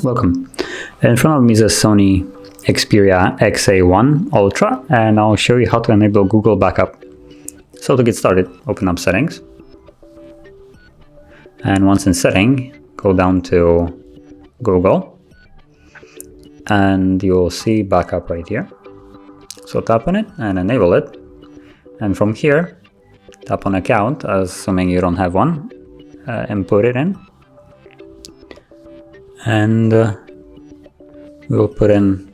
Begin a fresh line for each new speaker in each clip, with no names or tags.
Welcome. In front of me is a SONY Xperia XA1 Ultra, and I'll show you how to enable Google Backup. So to get started, open up Settings, and once in Setting, go down to Google, and you'll see Backup right here. So tap on it and enable it, and from here, tap on Account, assuming you don't have one, input it in. And we'll put in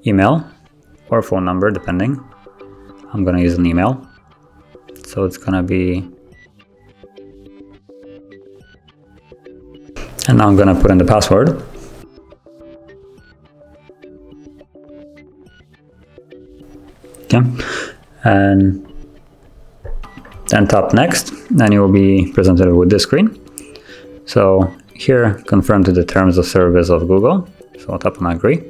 email or phone number, depending. I'm gonna use an email, so it's gonna be, and now I'm gonna put in the password. Okay, and then tap next, and you will be presented with this screen. So here, confirm to the terms of service of Google. So I'll tap on agree.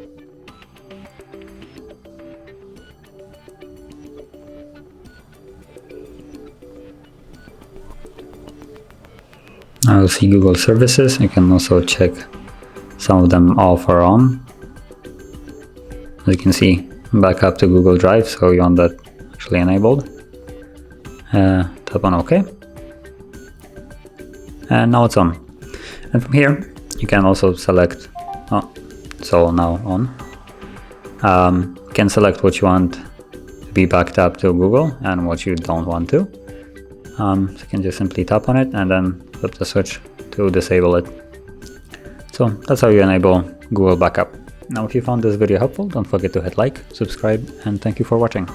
Now you'll see Google services. You can also check some of them off or on. As you can see, backup to Google Drive, so you want that actually enabled. Tap on OK. And now it's on. And from here, you can also select, so now on. You can select what you want to be backed up to Google and what you don't want to. So you can just simply tap on it and then flip the switch to disable it. So that's how you enable Google Backup. Now, if you found this video helpful, don't forget to hit like, subscribe, and thank you for watching.